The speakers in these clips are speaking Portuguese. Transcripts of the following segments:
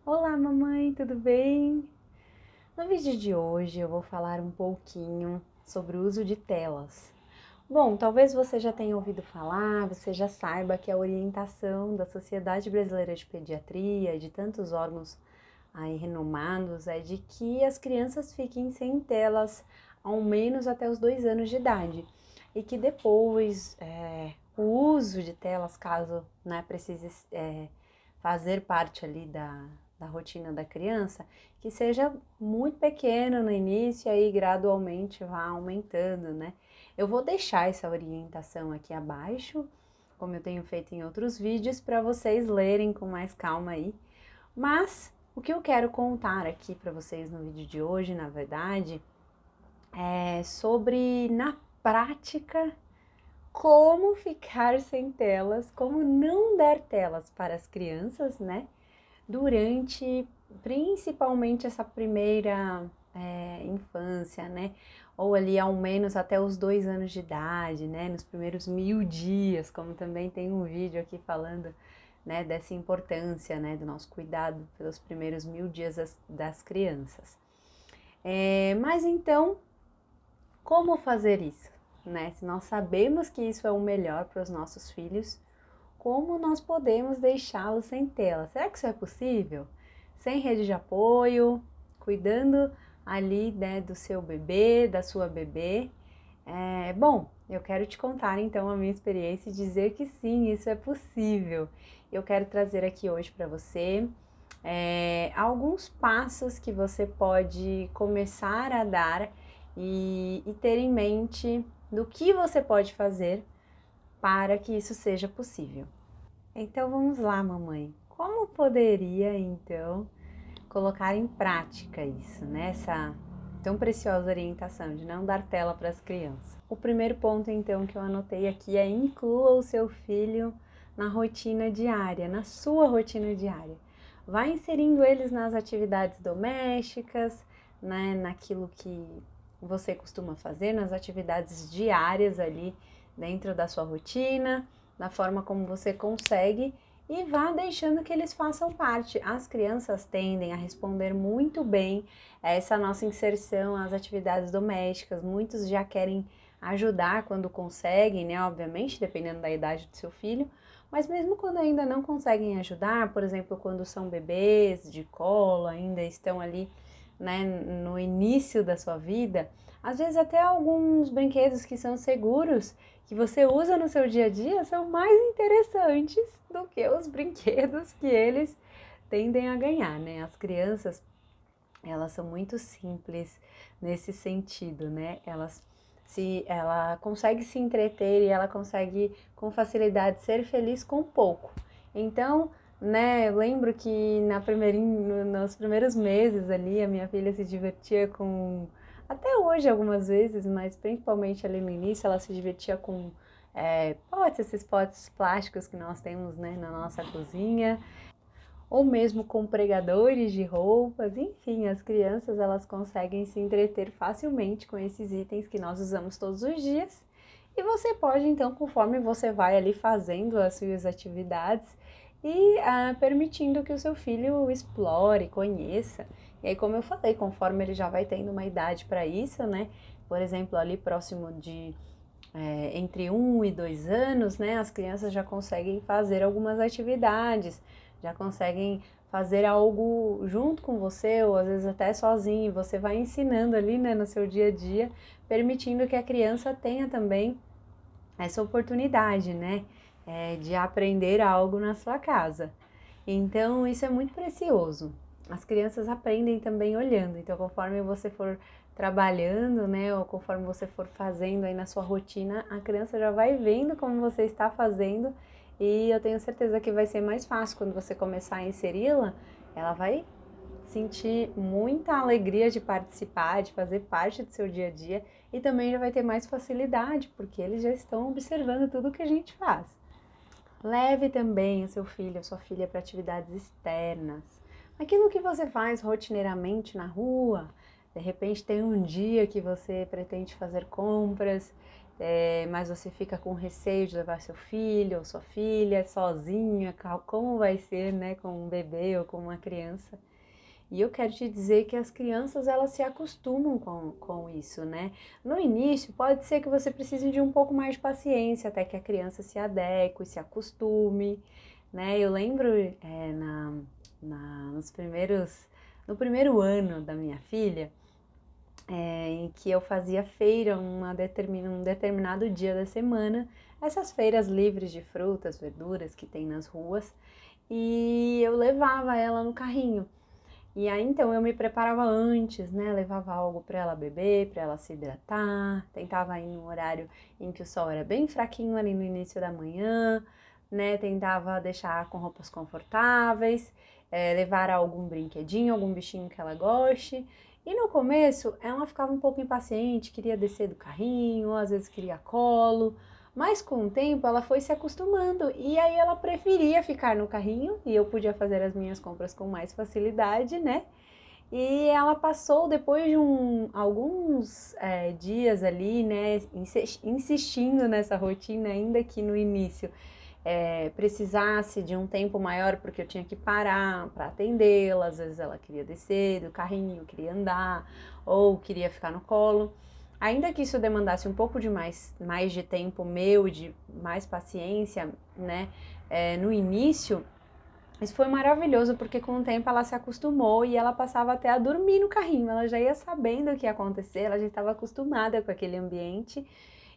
Olá, mamãe, tudo bem? No vídeo de hoje eu vou falar um pouquinho sobre o uso de telas. Bom, talvez você já tenha ouvido falar, você já saiba que a orientação da Sociedade Brasileira de Pediatria e de tantos órgãos aí renomados é de que as crianças fiquem sem telas ao menos até os 2 anos de idade e que depois o uso de telas, caso precise fazer parte ali da rotina da criança, que seja muito pequeno no início e aí gradualmente vá aumentando, né? Eu vou deixar essa orientação aqui abaixo, como eu tenho feito em outros vídeos, para vocês lerem com mais calma aí. Mas o que eu quero contar aqui para vocês no vídeo de hoje, na verdade, é sobre, na prática, como ficar sem telas, como não dar telas para as crianças, né? Durante principalmente essa primeira infância, né? Ou ali ao menos até os 2 anos de idade, né? Nos primeiros 1000 dias, como também tem um vídeo aqui falando, né? Dessa importância, né? Do nosso cuidado pelos primeiros 1000 dias das crianças. Mas então, como fazer isso, né? Se nós sabemos que isso é o melhor para os nossos filhos, como nós podemos deixá-los sem tela? Será que isso é possível? Sem rede de apoio, cuidando ali, né, do seu bebê, da sua bebê. Bom, eu quero te contar então a minha experiência e dizer que sim, isso é possível. Eu quero trazer aqui hoje para você alguns passos que você pode começar a dar e ter em mente do que você pode fazer para que isso seja possível. Então vamos lá, mamãe. Como poderia então colocar em prática isso, né? Essa tão preciosa orientação de não dar tela para as crianças? O primeiro ponto então que eu anotei aqui é: inclua o seu filho na rotina diária, na sua rotina diária. Vai inserindo eles nas atividades domésticas, né? Naquilo que você costuma fazer, nas atividades diárias ali dentro da sua rotina, da forma como você consegue, e vá deixando que eles façam parte. As crianças tendem a responder muito bem a essa nossa inserção às atividades domésticas. Muitos já querem ajudar quando conseguem, né? Obviamente, dependendo da idade do seu filho. Mas mesmo quando ainda não conseguem ajudar, por exemplo, quando são bebês de colo, ainda estão ali, né, no início da sua vida, às vezes até alguns brinquedos que são seguros, que você usa no seu dia a dia, são mais interessantes do que os brinquedos que eles tendem a ganhar, né? As crianças, elas são muito simples nesse sentido, né? Ela consegue se entreter e ela consegue com facilidade ser feliz com pouco. Então, né, eu lembro que nos primeiros meses ali a minha filha se divertia com, até hoje algumas vezes, mas principalmente ali no início ela se divertia com potes, esses potes plásticos que nós temos, né, na nossa cozinha, ou mesmo com pregadores de roupas. Enfim, as crianças, elas conseguem se entreter facilmente com esses itens que nós usamos todos os dias. E você pode, então, conforme você vai ali fazendo as suas atividades e permitindo que o seu filho explore, conheça. E aí, como eu falei, conforme ele já vai tendo uma idade para isso, né? Por exemplo, ali próximo de entre 1 e 2 anos, né, as crianças já conseguem fazer algumas atividades, já conseguem fazer algo junto com você, ou às vezes até sozinho. Você vai ensinando ali, né, no seu dia a dia, permitindo que a criança tenha também essa oportunidade, né, de aprender algo na sua casa. Então, isso é muito precioso. As crianças aprendem também olhando. Então, conforme você for trabalhando, né, ou conforme você for fazendo aí na sua rotina, a criança já vai vendo como você está fazendo, e eu tenho certeza que vai ser mais fácil quando você começar a inseri-la. Ela vai sentir muita alegria de participar, de fazer parte do seu dia a dia, e também já vai ter mais facilidade, porque eles já estão observando tudo que a gente faz. Leve também o seu filho, a sua filha para atividades externas. Aquilo que você faz rotineiramente na rua. De repente tem um dia que você pretende fazer compras mas você fica com receio de levar seu filho ou sua filha sozinha, como vai ser, né, com um bebê ou com uma criança. E eu quero te dizer que as crianças, elas se acostumam com isso, né? No início, pode ser que você precise de um pouco mais de paciência até que a criança se adeque, se acostume, né? Eu lembro no primeiro ano da minha filha, em que eu fazia feira um determinado dia da semana, essas feiras livres de frutas, verduras que tem nas ruas, e eu levava ela no carrinho. E aí então eu me preparava antes, né? Levava algo para ela beber, para ela se hidratar, tentava ir no horário em que o sol era bem fraquinho ali no início da manhã, né? Tentava deixar com roupas confortáveis, levar algum brinquedinho, algum bichinho que ela goste. E no começo ela ficava um pouco impaciente, queria descer do carrinho, às vezes queria colo, mas com o tempo ela foi se acostumando e aí ela preferia ficar no carrinho e eu podia fazer as minhas compras com mais facilidade, né? E ela passou, depois de alguns dias ali, né, insistindo nessa rotina, ainda que no início precisasse de um tempo maior, porque eu tinha que parar para atendê-la, às vezes ela queria descer do carrinho, queria andar, ou queria ficar no colo. Ainda que isso demandasse um pouco de mais de tempo meu, de mais paciência, né, no início, isso foi maravilhoso, porque com o tempo ela se acostumou e ela passava até a dormir no carrinho, ela já ia sabendo o que ia acontecer, ela já estava acostumada com aquele ambiente,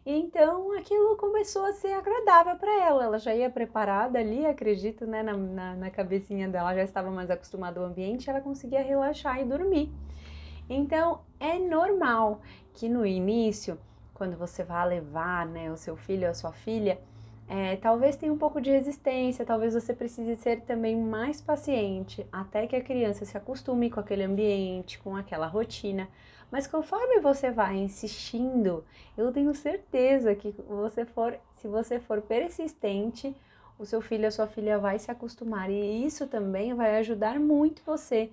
e então aquilo começou a ser agradável para ela já ia preparada ali, acredito, né, na cabecinha dela, já estava mais acostumada ao ambiente, ela conseguia relaxar e dormir. Então, é normal que no início, quando você vai levar, né, o seu filho ou a sua filha, talvez tenha um pouco de resistência, talvez você precise ser também mais paciente, até que a criança se acostume com aquele ambiente, com aquela rotina. Mas conforme você vai insistindo, eu tenho certeza que se você for persistente, o seu filho ou a sua filha vai se acostumar e isso também vai ajudar muito você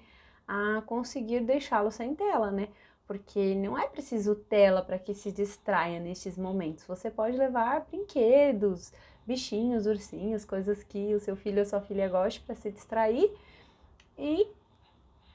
a conseguir deixá-lo sem tela, né? Porque não é preciso tela para que se distraia nestes momentos. Você pode levar brinquedos, bichinhos, ursinhos, coisas que o seu filho ou sua filha goste para se distrair e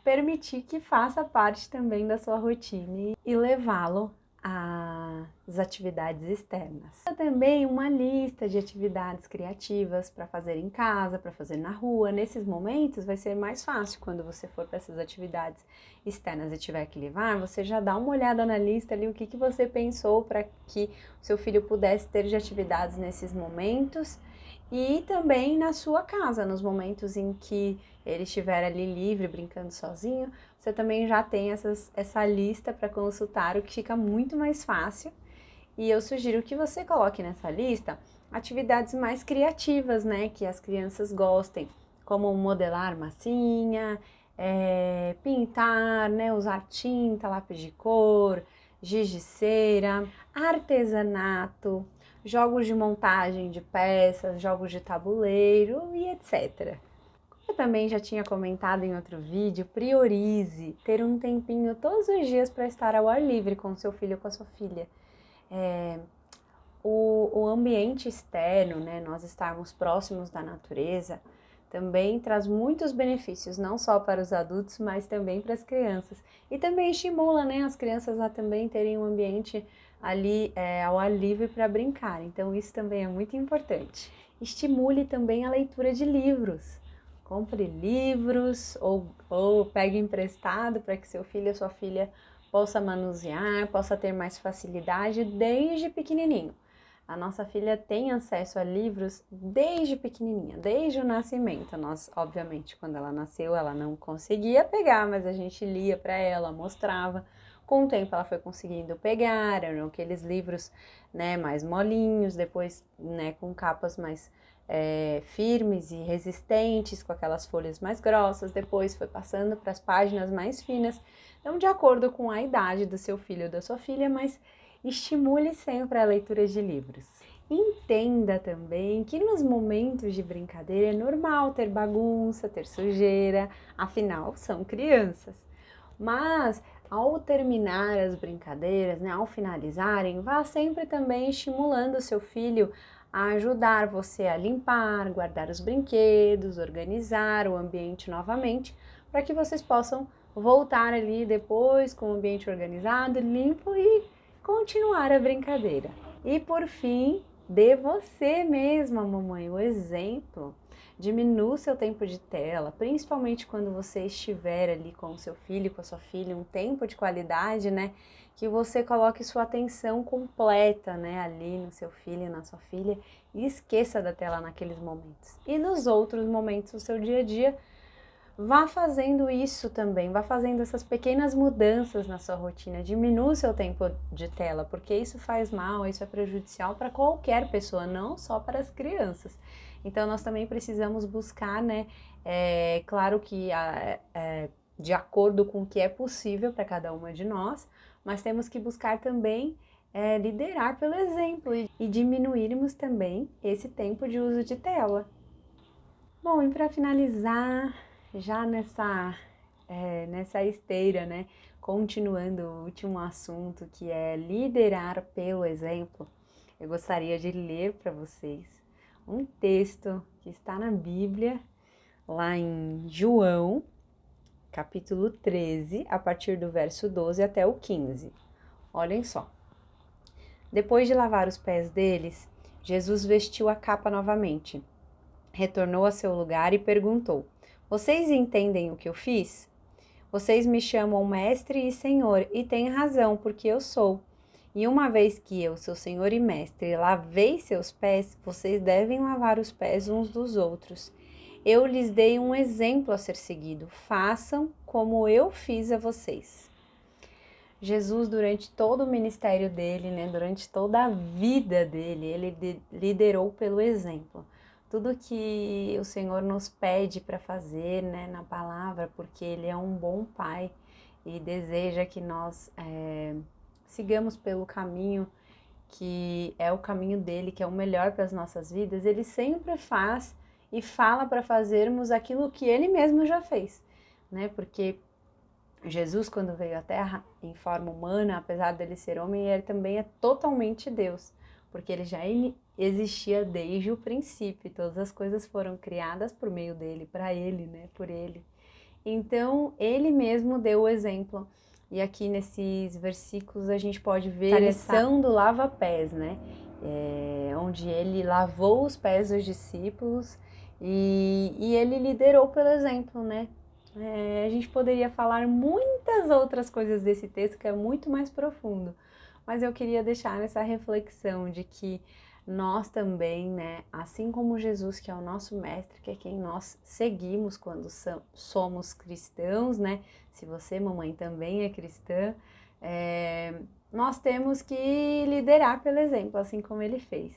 permitir que faça parte também da sua rotina e levá-lo às atividades externas. Também uma lista de atividades criativas para fazer em casa, para fazer na rua. Nesses momentos vai ser mais fácil quando você for para essas atividades externas e tiver que levar, você já dá uma olhada na lista ali, o que você pensou para que o seu filho pudesse ter de atividades nesses momentos e também na sua casa, nos momentos em que ele estiver ali livre, brincando sozinho, você também já tem essa lista para consultar, o que fica muito mais fácil. E eu sugiro que você coloque nessa lista atividades mais criativas, né? Que as crianças gostem, como modelar massinha, pintar, né? Usar tinta, lápis de cor, giz de cera, artesanato, jogos de montagem de peças, jogos de tabuleiro e etc. Eu também já tinha comentado em outro vídeo, priorize ter um tempinho todos os dias para estar ao ar livre com seu filho ou com a sua filha. O ambiente externo, né, nós estarmos próximos da natureza, também traz muitos benefícios, não só para os adultos, mas também para as crianças. E também estimula, né, as crianças a também terem um ambiente ali ao ar livre para brincar. Então isso também é muito importante. Estimule também a leitura de livros. Compre livros ou pegue emprestado para que seu filho ou sua filha possa manusear, possa ter mais facilidade desde pequenininho. A nossa filha tem acesso a livros desde pequenininha, desde o nascimento. Nós, obviamente, quando ela nasceu, ela não conseguia pegar, mas a gente lia para ela, mostrava. Com o tempo ela foi conseguindo pegar, eram aqueles livros, né, mais molinhos, depois, né, com capas mais firmes e resistentes, com aquelas folhas mais grossas, depois foi passando para as páginas mais finas. Então, de acordo com a idade do seu filho ou da sua filha, mas estimule sempre a leitura de livros. Entenda também que nos momentos de brincadeira é normal ter bagunça, ter sujeira, afinal são crianças. Mas ao terminar as brincadeiras, né, ao finalizarem, vá sempre também estimulando o seu filho a ajudar você a limpar, guardar os brinquedos, organizar o ambiente novamente, para que vocês possam voltar ali depois com o ambiente organizado, limpo e continuar a brincadeira. E por fim, dê você mesma, mamãe, o exemplo. Diminua o seu tempo de tela, principalmente quando você estiver ali com o seu filho, com a sua filha, um tempo de qualidade, né? Que você coloque sua atenção completa, né, ali no seu filho e na sua filha e esqueça da tela naqueles momentos. E nos outros momentos do seu dia a dia, vá fazendo isso também, vá fazendo essas pequenas mudanças na sua rotina, diminua o seu tempo de tela, porque isso faz mal, isso é prejudicial para qualquer pessoa, não só para as crianças. Então nós também precisamos buscar, né, claro que de acordo com o que é possível para cada uma de nós, mas temos que buscar também liderar pelo exemplo e diminuirmos também esse tempo de uso de tela. Bom, e para finalizar, já nessa esteira, né, continuando o último assunto, que é liderar pelo exemplo, eu gostaria de ler para vocês um texto que está na Bíblia, lá em João, capítulo 13, a partir do verso 12 até o 15. Olhem só. Depois de lavar os pés deles, Jesus vestiu a capa novamente. Retornou a seu lugar e perguntou: Vocês entendem o que eu fiz? Vocês me chamam mestre e senhor, e têm razão, porque eu sou. E uma vez que eu, seu senhor e mestre, lavei seus pés, vocês devem lavar os pés uns dos outros. Eu lhes dei um exemplo a ser seguido. Façam como eu fiz a vocês. Jesus, durante todo o ministério dele, né, durante toda a vida dele, ele liderou pelo exemplo. Tudo que o Senhor nos pede para fazer, né, na palavra, porque Ele é um bom Pai e deseja que nós sigamos pelo caminho que é o caminho dele, que é o melhor para as nossas vidas. Ele sempre faz e fala para fazermos aquilo que Ele mesmo já fez, né? Porque Jesus, quando veio à Terra em forma humana, apesar dele ser homem, ele também é totalmente Deus, porque ele já existia desde o princípio, todas as coisas foram criadas por meio dele, para ele, né, por ele. Então, ele mesmo deu o exemplo. E aqui nesses versículos a gente pode ver a lição do lava-pés, né? Onde ele lavou os pés dos discípulos e ele liderou pelo exemplo, né? A gente poderia falar muitas outras coisas desse texto que é muito mais profundo, mas eu queria deixar nessa reflexão de que nós também, né, assim como Jesus, que é o nosso mestre, que é quem nós seguimos quando somos cristãos, né? Se você, mamãe, também é cristã, nós temos que liderar pelo exemplo, assim como ele fez.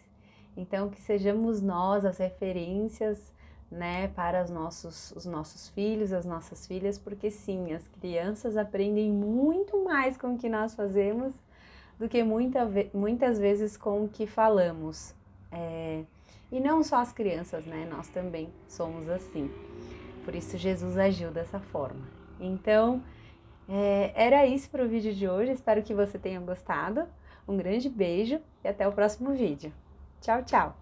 Então, que sejamos nós as referências, né, para os nossos filhos, as nossas filhas, porque sim, as crianças aprendem muito mais com o que nós fazemos do que muitas vezes com o que falamos. E não só as crianças, né, nós também somos assim. Por isso Jesus agiu dessa forma. Então, era isso para o vídeo de hoje, espero que você tenha gostado. Um grande beijo e até o próximo vídeo. Tchau, tchau!